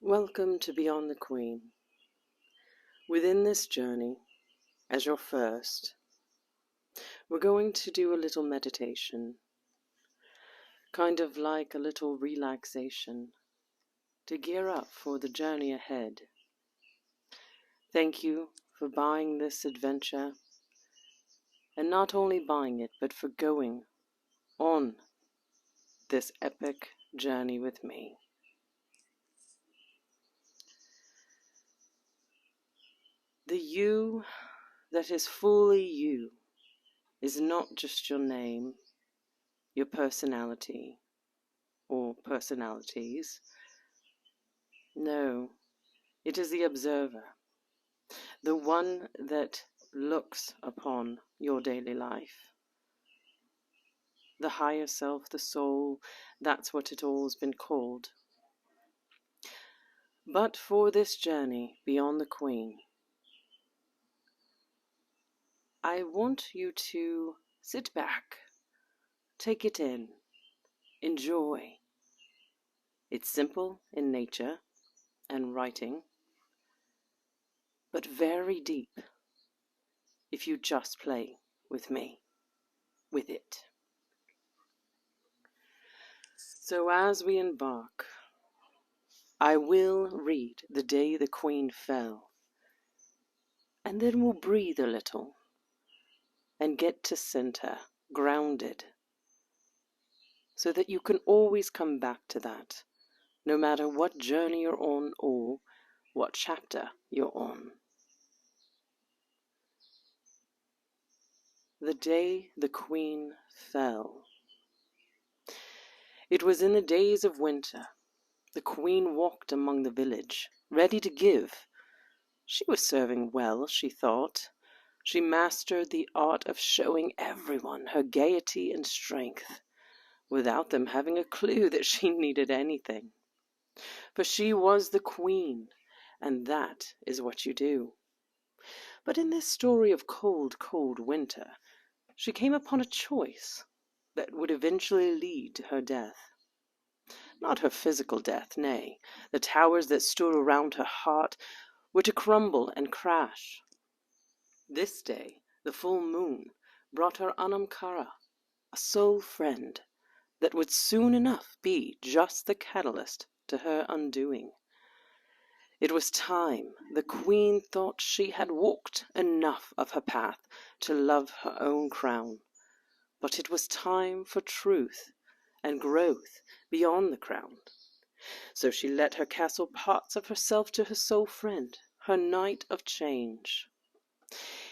Welcome to Beyond the Queen. Within this journey, as your first, we're going to do a little meditation, kind of like a little relaxation, to gear up for the journey ahead. Thank you for buying this adventure, and not only buying it, but for going on this epic journey with me. The you that is fully you is not just your name, your personality, or personalities. No, it is the observer, the one that looks upon your daily life. The higher self, the soul, that's what it all's been called. But for this journey beyond the Queen, I want you to sit back, take it in, enjoy. It's simple in nature and writing, but very deep if you just play with me, with it. So as we embark, I will read the day the Queen fell, and then we'll breathe a little and get to center, grounded, so that you can always come back to that, no matter what journey you're on or what chapter you're on. The day the Queen fell. It was in the days of winter. The Queen walked among the village, ready to give. She was serving well, she thought. She mastered the art of showing everyone her gaiety and strength, without them having a clue that she needed anything. For she was the Queen, and that is what you do. But in this story of cold, cold winter, she came upon a choice that would eventually lead to her death. Not her physical death, nay, the towers that stood around her heart were to crumble and crash. This day, the full moon brought her Anamkara, a soul friend that would soon enough be just the catalyst to her undoing. It was time. The Queen thought she had walked enough of her path to love her own crown. But it was time for truth and growth beyond the crown. So she let her castle parts of herself to her soul friend, her knight of change.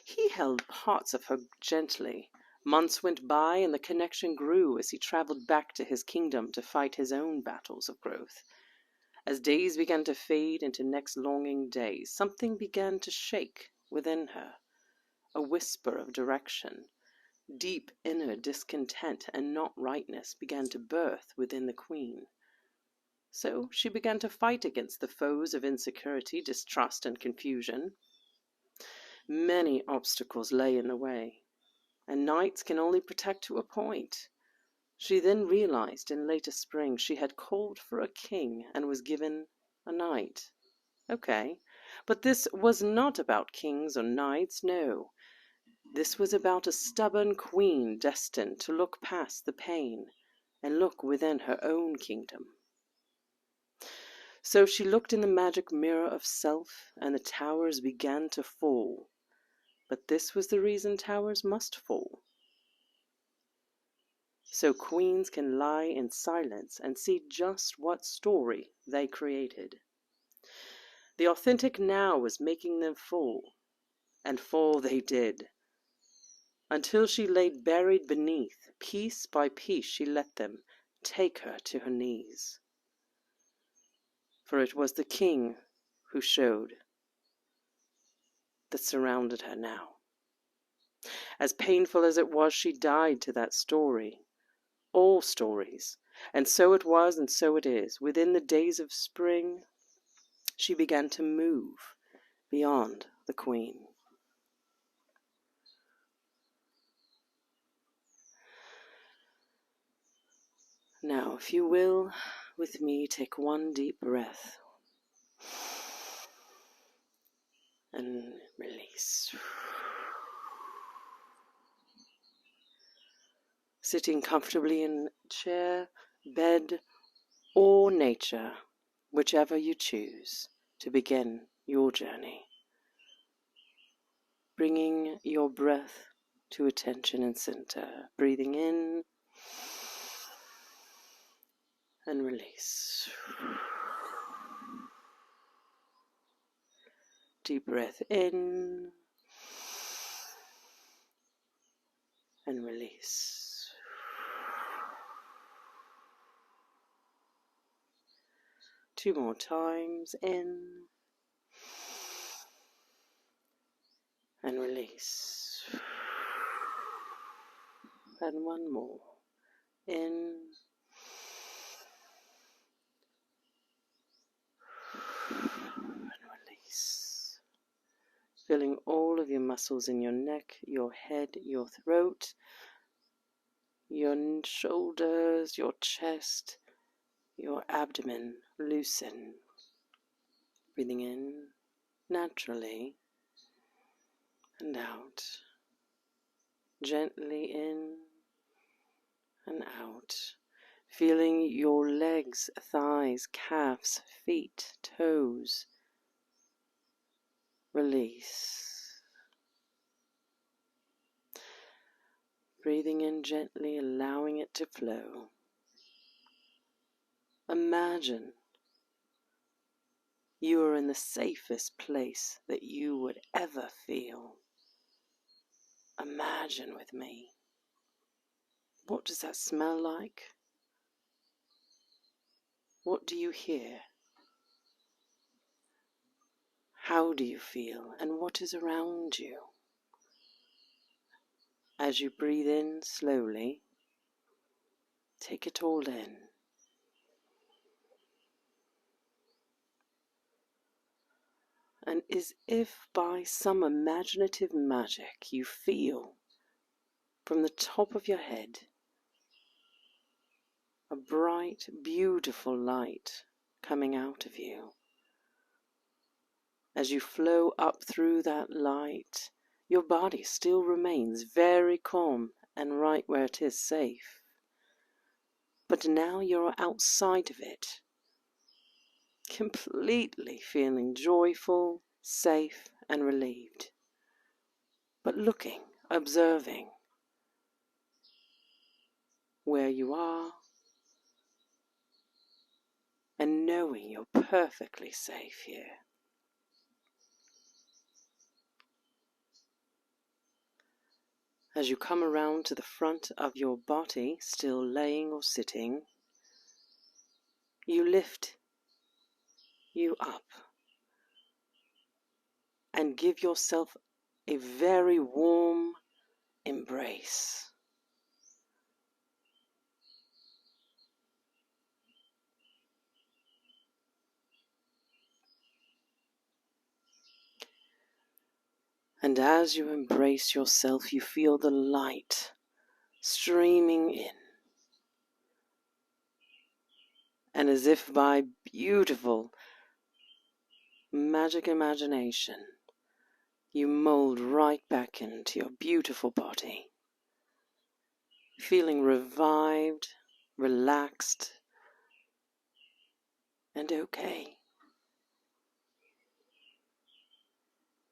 He held parts of her gently. Months went by, and the connection grew as he traveled back to his kingdom to fight his own battles of growth. As days began to fade into next longing days, something began to shake within her, a whisper of direction. Deep inner discontent and not rightness began to birth within the Queen. So she began to fight against the foes of insecurity, distrust, and confusion. Many obstacles lay in the way, and knights can only protect to a point. She then realized in later spring she had called for a king and was given a knight. Okay, but this was not about kings or knights, no. This was about a stubborn queen destined to look past the pain and look within her own kingdom. So she looked in the magic mirror of self, and the towers began to fall. But this was the reason towers must fall. So queens can lie in silence and see just what story they created. The authentic now was making them fall, and fall they did. Until she lay buried beneath, piece by piece she let them take her to her knees. For it was the king who showed that surrounded her now. As painful as it was, she died to that story. All stories. And so it was, and so it is. Within the days of spring, she began to move beyond the Queen. Now, if you will, with me, take one deep breath. And release. Sitting comfortably in chair, bed, or nature, whichever you choose to begin your journey. Bringing your breath to attention and center. Breathing in and release. Deep breath in and release. Two more times, in and release. And one more, in and release. Feeling all of your muscles in your neck, your head, your throat, your shoulders, your chest, your abdomen loosen. Breathing in naturally and out. Gently in and out. Feeling your legs, thighs, calves, feet, toes release. Breathing in gently, allowing it to flow. Imagine you are in the safest place that you would ever feel. Imagine with me. What does that smell like? What do you hear? How do you feel? And what is around you? As you breathe in slowly, take it all in. And as if by some imaginative magic you feel from the top of your head a bright, beautiful light coming out of you. As you flow up through that light, your body still remains very calm and right where it is safe. But now you're outside of it, completely feeling joyful, safe, and relieved. But looking, observing where you are, and knowing you're perfectly safe here. As you come around to the front of your body, still laying or sitting, you lift you up and give yourself a very warm embrace. And as you embrace yourself, you feel the light streaming in. And as if by beautiful magic imagination, you mold right back into your beautiful body, feeling revived, relaxed, and okay.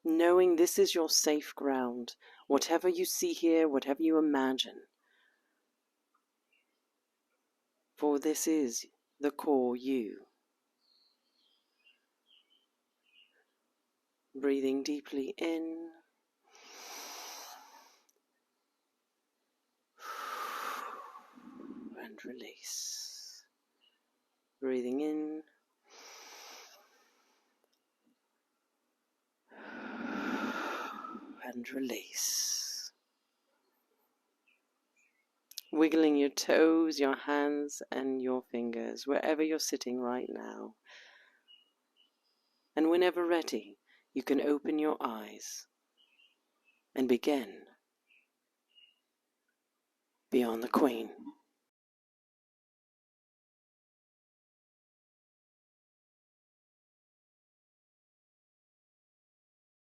Knowing this is your safe ground, whatever you see here, whatever you imagine, for this is the core you. Breathing deeply in and release. Breathing in and release. Wiggling your toes, your hands, and your fingers, wherever you're sitting right now. And whenever ready, you can open your eyes and begin Beyond the Queen.